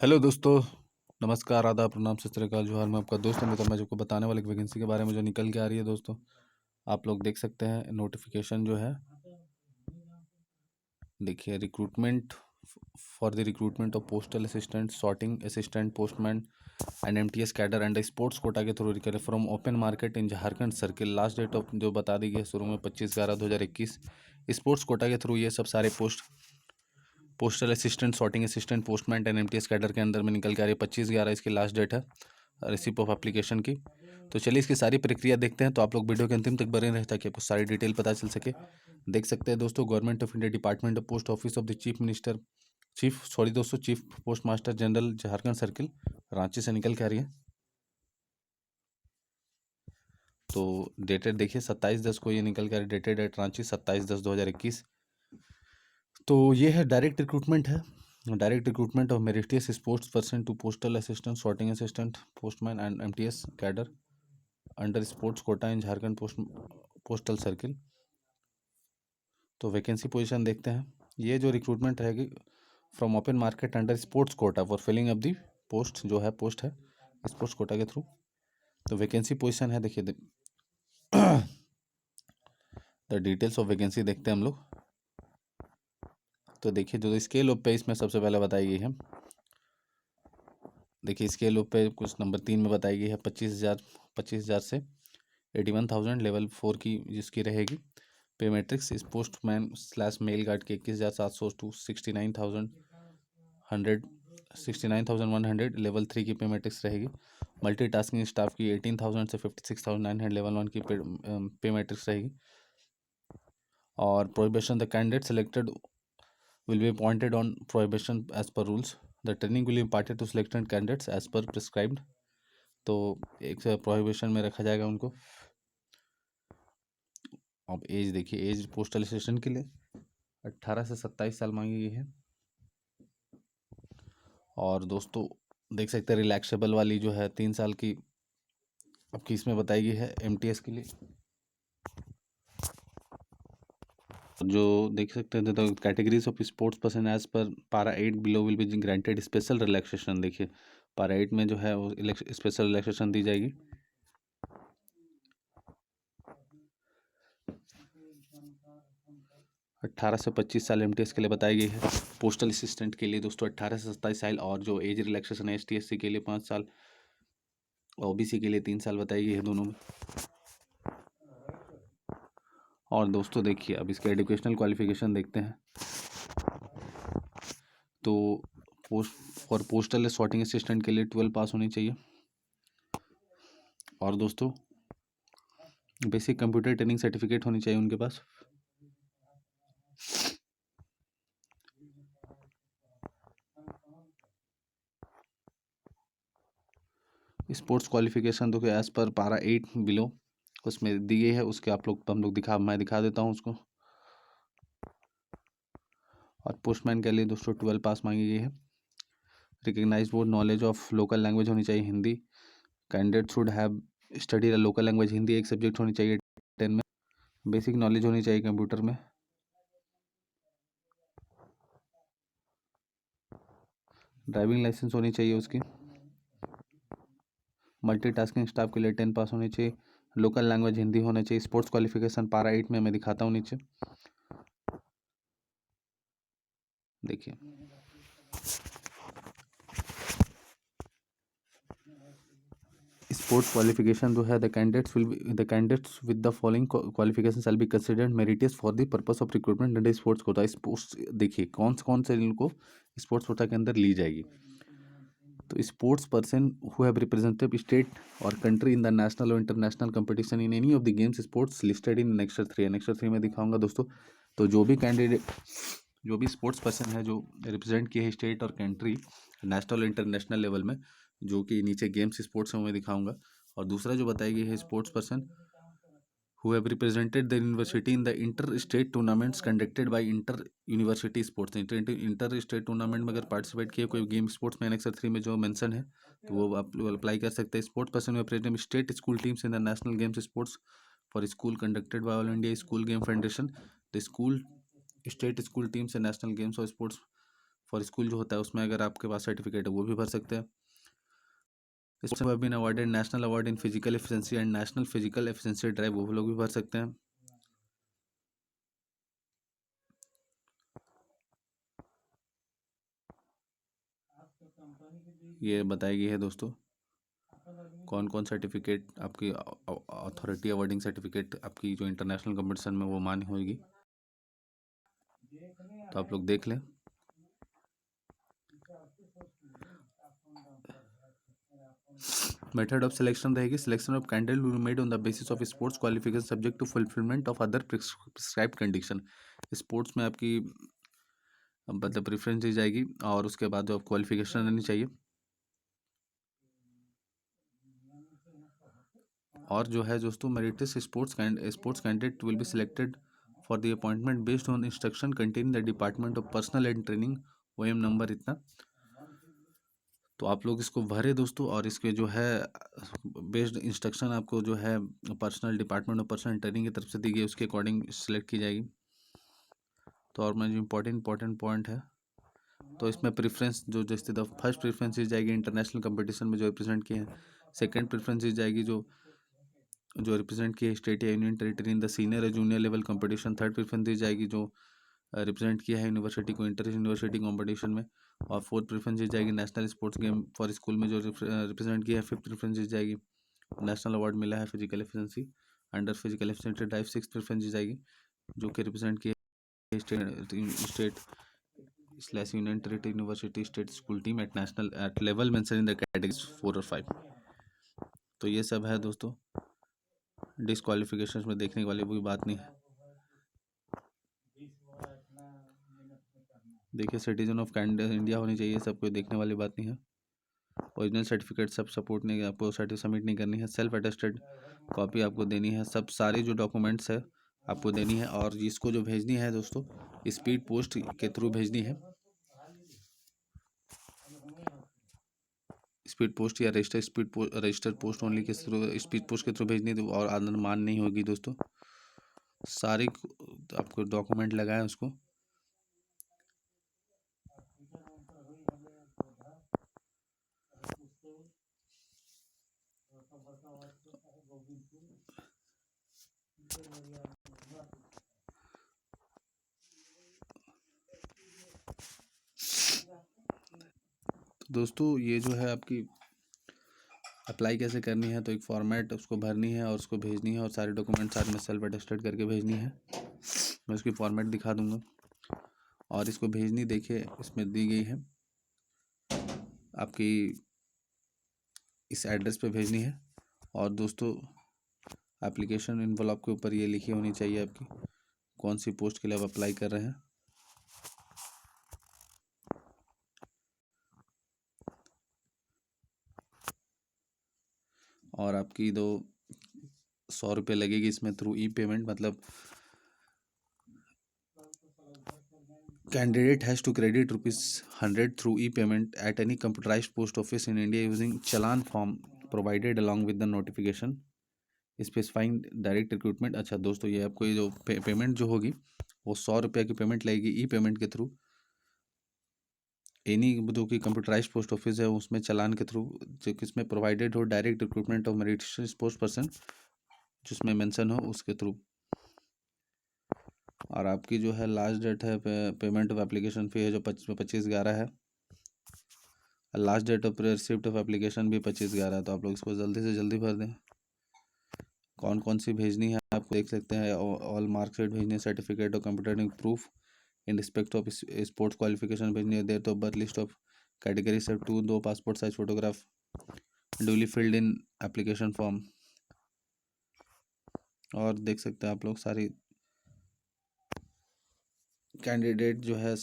Hello दोस्तों। नमस्कार, आदाब, प्रणाम, सत श्री अकाल, जोहार। मैं आपका दोस्त अमित। मैं आपको बताने वाला एक वैकेंसी के बारे में जो निकल के आ रही है दोस्तों। आप लोग देख सकते हैं नोटिफिकेशन जो है। देखिए, recruitment for the recruitment of postal assistant, sorting assistant, postman and MTS cadre and sports quota के थ्रू निकले from open market in Jharkhand circle. Last date of जो बता दी गई है शुरू में 25/11/2021। स्पोर्ट्स कोटा के थ्रू ये सब सारे postal assistant, sorting assistant, postman and MTS cadre के अंदर में निकल के आ रही है। 25/11 इसकी लास्ट डेट है रिसिप ऑफ एप्लीकेशन की। तो चलिए इसकी सारी प्रक्रिया देखते हैं। तो आप लोग वीडियो के अंतिम तक बने रहे ताकि आपको सारी डिटेल पता चल सके। देख सकते हैं दोस्तों, government of India, department of post office of the chief post master general, Jharkhand circle, Ranchi से निकल के आ रही है। तो डेटेड देखिए 27/10 को ये निकल के आ रही है। Dated at Ranchi 27/10/2021। तो ये है डायरेक्ट रिक्रूटमेंट है। Direct recruitment of meritorious sports person to postal assistant, sorting assistant, postman and MTS cadre under sports quota in Jharkhand postal circle. तो वैकेंसी पोजीशन देखते हैं। ये जो रिक्रूटमेंट रहेगी from open market under sports quota for filling up the post, जो है post है sports quota के थ्रू। तो वैकेंसी पोजीशन है, देखिए द डिटेल्स ऑफ वैकेंसी देखते हैं हम लोग। तो देखिए जो स्केल ऑफ पे इसमें सबसे पहले बताई गई है। देखिए स्केल ऑफ पे कुछ नंबर 3 में बताई गई है 25,000 से 81,000 लेवल 4 की जिसकी रहेगी। पे मैट्रिक्स इस पोस्टमैन स्लैश मेल गार्ड के 21,700 टू 69,100 लेवल 3 की पे मैट्रिक्स रहेगी। मल्टीटास्किंग स्टाफ की 18,000 से 56,900 लेवल 1 की पे मैट्रिक्स रहेगी। और prohibition, the candidate selected will be appointed on prohibition as per rules. The training will be imparted to selected candidates as per prescribed. तो एक प्रोहिबिशन में रखा जाएगा उनको। अब एज देखिए, एज पोस्टल असिस्टेंट के लिए 18 से 27 साल मांगी गई है। और दोस्तों देख सकते हैं रिलैक्सेबल वाली जो है 3 साल की आपकी इसमें बताई गई है एमटीएस के लिए। जो देख सकते हैं the categories of sports person as per para 8 below will be granted special relaxation. देखिए पारा 8 में जो है वो स्पेशल रिलैक्सेशन दी जाएगी। अट्ठारह से 25 साल एमटीएस के लिए बताई गई है। पोस्टल असिस्टेंट के लिए दोस्तों 18 से 27 साल। और जो एज रिलैक्सेशन है एसटीएससी के लिए 5 साल, ओबीसी के लिए 3 साल बताई गई है दोनों में। और दोस्तों देखिए अब इसके एजुकेशनल क्वालिफिकेशन देखते हैं। तो फॉर पोस्टल सॉर्टिंग असिस्टेंट के लिए 12 पास होनी चाहिए। और दोस्तों बेसिक कंप्यूटर ट्रेनिंग सर्टिफिकेट होनी चाहिए उनके पास। स्पोर्ट्स क्वालिफिकेशन तो एज पर पारा 8 बिलो उसमें दी गई है। उसके आप लोग मैं दिखा देता हूँ उसको। और पोस्टमैन के लिए दोस्तों 12 पास मांगी गई है। Recognise board knowledge of local language होनी चाहिए Hindi. Candidate should have study the local language Hindi, एक सब्जेक्ट होनी चाहिए 10 में। बेसिक नॉलेज होनी चाहिए कंप्यूटर में। ड्राइविंग लाइसेंस होनी चाहिए उसकी। मल्टीटास्किंग स्टाफ के लिए 10 पास होनी चाहिए। लोकल लैंग्वेज हिंदी होना चाहिए। स्पोर्ट्स क्वालिफिकेशन पारा 8 में मैं दिखाता हूँ नीचे। देखिए स्पोर्ट्स क्वालिफिकेशन जो है the candidates with the following qualification shall be considered meritorious for the purpose of recruitment under sports quota. Sports देखिए कौन से इनको स्पोर्ट्स कोटा के अंदर ली जाएगी। तो sports person who have representative state और कंट्री इन द नेशनल और international competition in any of the games sports listed in next 3 में दिखाऊंगा दोस्तों। तो जो भी स्पोर्ट्स पर्सन है जो रिप्रेजेंट किए हैं स्टेट और कंट्री नेशनल और इंटरनेशनल लेवल में, जो कि नीचे गेम्स स्पोर्ट्स में मैं दिखाऊंगा। और दूसरा जो बताई गई है sports person who have represented the university in the inter-state tournaments conducted by inter-university sports। Inter-state tournament में अगर पार्टिसिपेट किया कोई गेम स्पोर्ट्स में एनेक्सर 3 में जो मेंशन है तो वो आप अप्लाई कर सकते हैं। Sports person representing state school teams in the national games sports for school conducted by all India school game federation. The school state school teams in national games और स्पोर्ट्स फॉर स्कूल जो होता है उसमें अगर आपके पास certificate है वो भी भर सकते हैं। इसमें have been awarded national award in physical efficiency and national physical efficiency drive, वो लोग भी भर सकते हैं। ये बताई गई है दोस्तों कौन कौन सर्टिफिकेट आपकी अथॉरिटी अवार्डिंग सर्टिफिकेट आपकी जो इंटरनेशनल कंपटीशन में वो मान्य होगी, तो आप लोग देख लें। मेथड ऑफ सिलेक्शन रहेगी, selection of candidate will be made on the basis of sports qualification subject to fulfilment of other prescribed condition. Sports में आपकी मतलब प्रेफरेंस दी जाएगी और उसके बाद जो क्वालिफिकेशन रहनी चाहिए। और जो है दोस्तों merits sports candidate will be selected for the appointment based on instruction contain the department of personal and training, OM number इतना। तो आप लोग इसको भरे दोस्तों, और इसके जो है बेस्ड इंस्ट्रक्शन आपको जो है personal department of personal training की तरफ से दी गई उसके अकॉर्डिंग सिलेक्ट की जाएगी। तो और मैं जो इम्पोर्टेंट पॉइंट है, तो इसमें प्रेफरेंस जो जैसे द फर्स्ट प्रेफरेंस दी जाएगी इंटरनेशनल कंपटीशन में जो रिप्रेजेंट किए हैं। सेकंड प्रेफरेंस दी जाएगी जो रिप्रेजेंट किए स्टेट या union territory in the senior या junior level competition. Third preference दी जाएगी जो रिप्रेजेंट किया है यूनिवर्सिटी को इंटर यूनिवर्सिटी कंपटीशन में। और फोर्थ प्रेफरेंस दी जाएगी national sports game for school में जो रिप्रेजेंट किया है। फिफ्थ प्रेफरेंस दी जाएगी नेशनल अवार्ड मिला है physical efficiency under physical efficiency drive. Six preference दी जाएगी जो कि रिप्रेजेंट किया state slash union territory university state school team at national at level mention in the categories 4 और 5। तो ये सब है दोस्तों, डिस्क्वालिफिकेशन में देखने वाली कोई बात नहीं है। देखिए सिटीजन ऑफ कैनेडा इंडिया होनी चाहिए, सब कोई देखने वाली बात नहीं है। ओरिजिनल सर्टिफिकेट सब सपोर्ट नहीं, आपको सर्टिफिकेट सबमिट नहीं करनी है। सेल्फ अटेस्टेड कॉपी आपको देनी है, सब सारी जो डॉक्यूमेंट्स है आपको देनी है। और इसको जो भेजनी है दोस्तों स्पीड पोस्ट के थ्रू भेजनी है, स्पीड पोस्ट या रजिस्टर पोस्ट ओनली के थ्रू, स्पीड पोस्ट के थ्रू भेजनी है। और आनंद मान नहीं होगी दोस्तों, सारे आपको डॉक्यूमेंट लगाए उसको। तो दोस्तों ये जो है आपकी अप्लाई कैसे करनी है, तो एक फॉर्मेट उसको भरनी है और उसको भेजनी है और सारे डॉक्यूमेंट साथ में सेल्फ अटेस्टेड करके भेजनी है। मैं उसकी फॉर्मेट दिखा दूंगा और इसको भेजनी देखिए इसमें दी गई है, आपकी इस एड्रेस पे भेजनी है। और दोस्तों एप्लीकेशन इन्वॉल्व के ऊपर ये लिखी होनी चाहिए आपकी कौन सी पोस्ट के लिए आप अप्लाई कर रहे हैं। और आपकी 100 रुपये लगेगी इसमें थ्रू ई पेमेंट, मतलब candidate has to credit ₹100 through e payment at any computerised post office in India using challan form provided along with the notification specifying direct recruitment. अच्छा दोस्तों ये आपको ये जो पेमेंट जो होगी वो 100 रुपये की पेमेंट लगेगी ई पेमेंट के थ्रू। एनी जो कि कंप्यूटराइज पोस्ट ऑफिस है उसमें चलान के थ्रू जो कि इसमें प्रोवाइडेड हो direct recruitment of meritorious post person जिसमें मेंशन हो उसके थ्रू। और आपकी जो है लास्ट डेट है पेमेंट ऑफ एप्लीकेशन फ़ी है जो 25/11 है। Last date of receipt of application भी 25/11 है। तो आप लोग इसको जल्दी से जल्दी भर दें। कौन कौन सी भेजनी है आप देख सकते हैं। ऑल मार्कशीट भेजनी है, certificate of computer proof in respect of sports qualification भेजनी है, date of birth, list of category सब 2 passport size photograph duly filled in application form. और देख सकते हैं आप लोग सारी कैंडिडेट जो है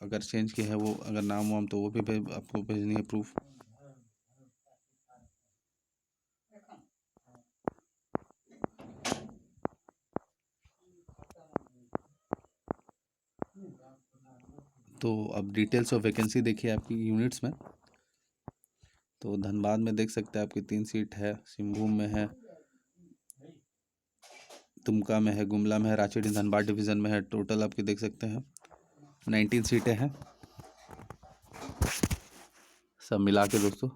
अगर चेंज की है वो अगर नाम वाम तो वो भी आपको भेजनी है प्रूफ। तो अब डिटेल्स ऑफ वैकेंसी देखिए आपकी यूनिट्स में। तो धनबाद में देख सकते हैं आपकी 3 सीट है, सिंहभूम में है, दुमका में है, गुमला में है, रांची धनबाद डिवीज़न में है। टोटल आपकी देख सकते हैं 19 सीटें हैं। सब मिला के दोस्तों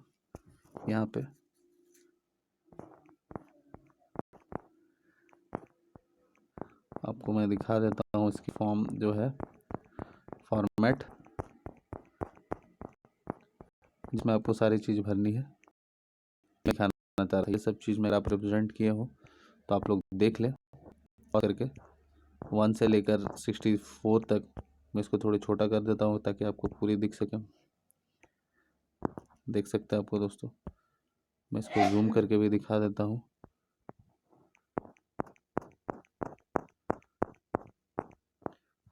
यहाँ पे आपको मैं दिखा देता हूँ इसकी फॉर्म जो है, फॉर्मेट जिसमें आपको सारी चीज़ भरनी है। मैं दिखाना चाह रहा हूँ ये सब चीज़ मेरा आप रिप्रेजेंट किए हो तो आप लोग देख लें और करके 1 से लेकर 64 तक। मैं इसको थोड़ी छोटा कर देता हूँ ताकि आपको पूरी दिख सके। देख सकते हैं आपको दोस्तों, मैं इसको जूम करके भी दिखा देता हूँ।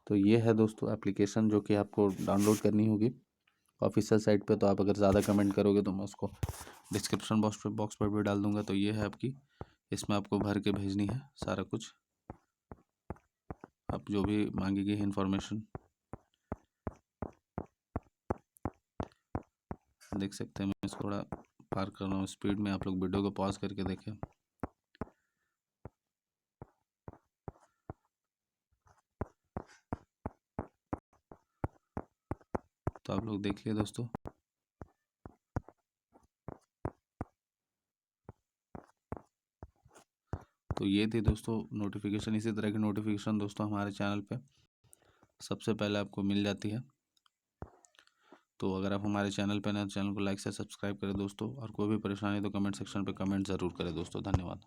तो ये है दोस्तों एप्लीकेशन जो कि आपको डाउनलोड करनी होगी ऑफिशियल साइट पे। तो आप अगर ज़्यादा कमेंट करोगे तो मैं उसको डिस्क्रिप्शन बॉक्स पर भी डाल दूंगा। तो ये है आपकी, इसमें आपको भर के भेजनी है सारा कुछ, आप जो भी मांगेगी इन्फॉर्मेशन। देख सकते हैं मैं इसको थोड़ा पार कर रहा हूँ स्पीड में, आप लोग वीडियो को पॉज करके देखें। तो आप लोग देखिए दोस्तों, तो ये थी दोस्तों नोटिफिकेशन। इसी तरह की नोटिफिकेशन दोस्तों हमारे चैनल पे सबसे पहले आपको मिल जाती है। तो अगर आप हमारे चैनल पे नए, चैनल को लाइक से सब्सक्राइब करें दोस्तों। और कोई भी परेशानी तो कमेंट सेक्शन पे कमेंट ज़रूर करें दोस्तों। धन्यवाद।